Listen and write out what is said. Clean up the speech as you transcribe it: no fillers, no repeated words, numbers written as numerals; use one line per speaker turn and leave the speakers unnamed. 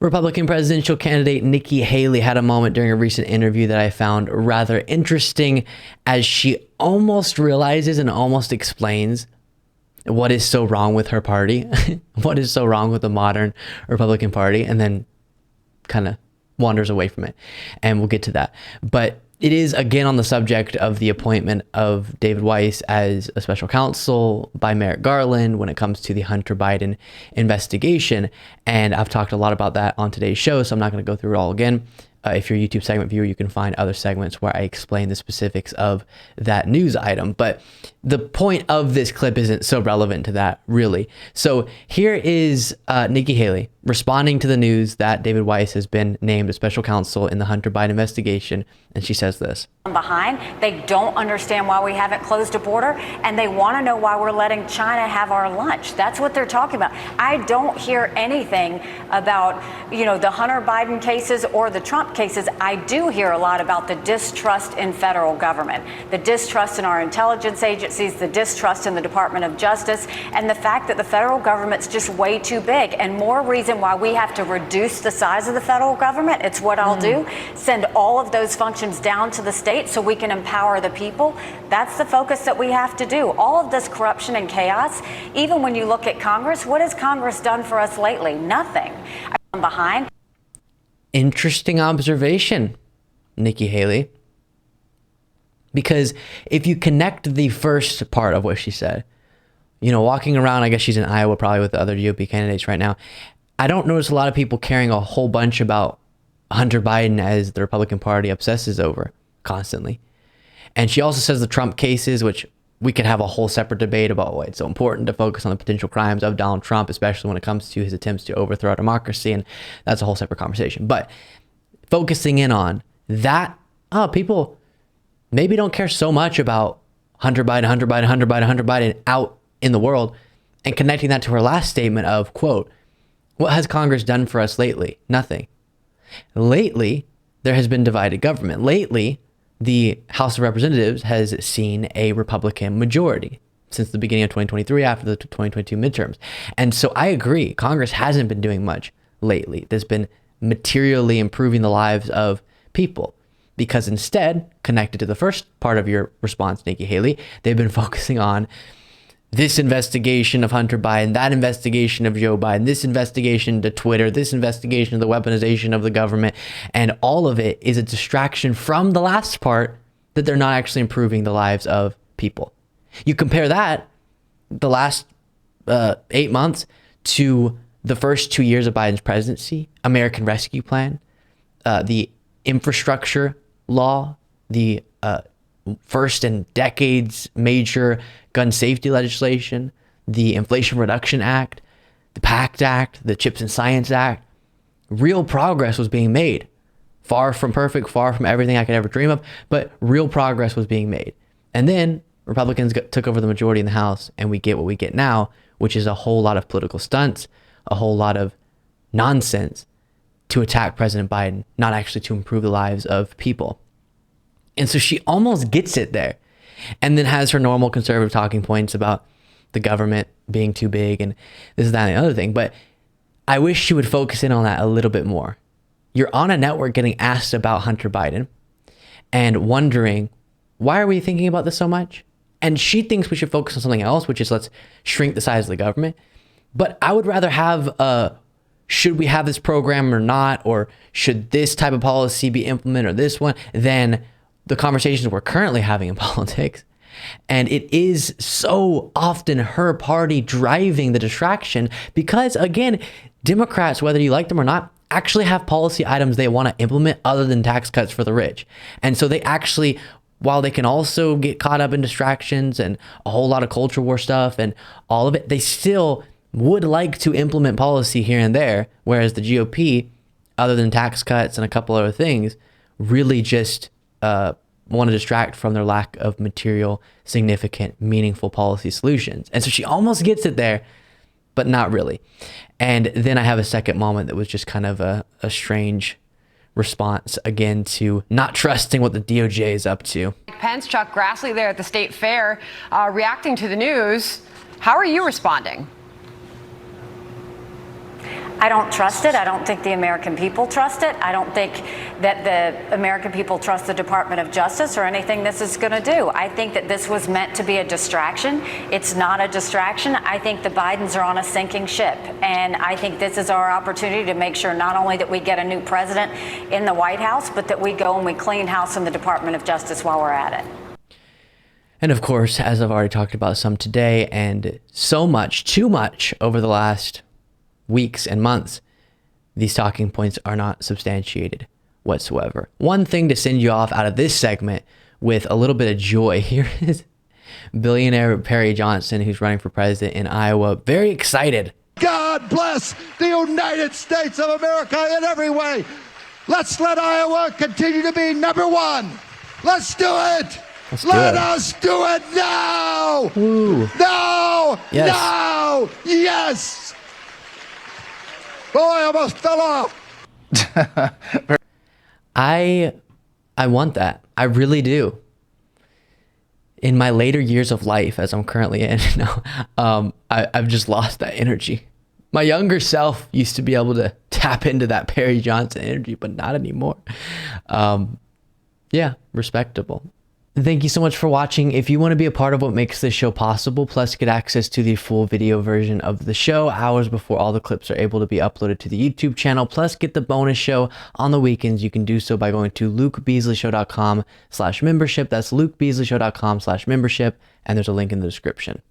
Republican presidential candidate Nikki Haley had a moment during a recent interview that I found rather interesting, as she almost realizes and almost explains what is so wrong with her party, what is so wrong with the modern Republican Party, and then kind of wanders away from it. And we'll get to that. But it is, again, on the subject of the appointment of David Weiss as a special counsel by Merrick Garland when it comes to the Hunter Biden investigation. And I've talked a lot about that on today's show, so I'm not going to go through it all again. If you're a YouTube segment viewer, you can find other segments where I explain the specifics of that news item. But the point of this clip isn't so relevant to that, really. So here is Nikki Haley responding to the news that David Weiss has been named a special counsel in the Hunter Biden investigation. And she says this.
Behind, they don't understand why we haven't closed a border, and they want to know why we're letting China have our lunch. That's what they're talking about. I don't hear anything about, the Hunter Biden cases or the Trump cases. I do hear a lot about the distrust in federal government, the distrust in our intelligence agencies, the distrust in the Department of Justice, and the fact that the federal government's just way too big. And more reason why we have to reduce the size of the federal government. It's what I'll do. Send all of those functions down to the state so we can empower the people. That's the focus that we have to do. All of this corruption and chaos, even when you look at Congress, what has Congress done for us lately? Nothing. I'm behind.
Interesting observation, Nikki Haley. Because if you connect the first part of what she said, walking around, I guess she's in Iowa probably with the other GOP candidates right now, I don't notice a lot of people caring a whole bunch about Hunter Biden as the Republican Party obsesses over constantly. And she also says the Trump cases, which we could have a whole separate debate about why it's so important to focus on the potential crimes of Donald Trump, especially when it comes to his attempts to overthrow democracy. And that's a whole separate conversation. But focusing in on that, people maybe don't care so much about Hunter Biden out in the world, and connecting that to her last statement of, quote, "What has Congress done for us lately? Nothing. Lately, there has been divided government. Lately, the House of Representatives has seen a Republican majority since the beginning of 2023 after the 2022 midterms." And so I agree, Congress hasn't been doing much lately that's been materially improving the lives of people, because instead, connected to the first part of your response, Nikki Haley, they've been focusing on this investigation of Hunter Biden, that investigation of Joe Biden, this investigation to Twitter, this investigation of the weaponization of the government. And all of it is a distraction from the last part, that they're not actually improving the lives of people. You compare that, the last 8 months, to the first 2 years of Biden's presidency, American Rescue Plan, the infrastructure law, the first in decades major gun safety legislation, the Inflation Reduction Act, the PACT Act, the Chips and Science Act. Real progress was being made. Far from perfect, far from everything I could ever dream of, but real progress was being made. And then Republicans took over the majority in the House, and we get what we get now, which is a whole lot of political stunts, a whole lot of nonsense to attack President Biden, not actually to improve the lives of people. And so she almost gets it there, and then has her normal conservative talking points about the government being too big and this, that, and the other thing. But I wish she would focus in on that a little bit more. You're on a network getting asked about Hunter Biden and wondering, why are we thinking about this so much? And she thinks we should focus on something else, which is let's shrink the size of the government. But I would rather have should we have this program or not, or should this type of policy be implemented or this one, than the conversations we're currently having in politics. And it is so often her party driving the distraction, because, again, Democrats, whether you like them or not, actually have policy items they want to implement other than tax cuts for the rich. And so they actually, while they can also get caught up in distractions and a whole lot of culture war stuff and all of it, they still would like to implement policy here and there, whereas the GOP, other than tax cuts and a couple other things, really just want to distract from their lack of material, significant, meaningful policy solutions. And so she almost gets it there, but not really. And then I have a second moment that was just kind of a strange response, again, to not trusting what the DOJ is up to.
Pence, Chuck Grassley there at the State Fair, reacting to the news. How are you responding?
I don't trust it. I don't think the American people trust it. I don't think that the American people trust the Department of Justice or anything this is going to do. I think that this was meant to be a distraction. It's not a distraction. I think the Bidens are on a sinking ship. And I think this is our opportunity to make sure not only that we get a new president in the White House, but that we go and we clean house in the Department of Justice while we're at it.
And of course, as I've already talked about some today, and so much, too much over the last weeks and months, these talking points are not substantiated whatsoever. One thing to send you off out of this segment with a little bit of joy. Here is billionaire Perry Johnson, who's running for president in Iowa, very excited.
God bless the United States of America in every way. Let's let Iowa continue to be number one. Let's do it. Let us do it now.
Woo.
No.
Yes.
No. Yes. Oh, I almost fell off.
I want that. I really do. In my later years of life, as I'm currently in, I've just lost that energy. My younger self used to be able to tap into that Perry Johnson energy, but not anymore. Yeah, respectable. Thank you so much for watching. If you want to be a part of what makes this show possible, plus get access to the full video version of the show hours before all the clips are able to be uploaded to the YouTube channel, plus get the bonus show on the weekends, you can do so by going to lukebeasleyshow.com/membership. That's lukebeasleyshow.com/membership, and there's a link in the description.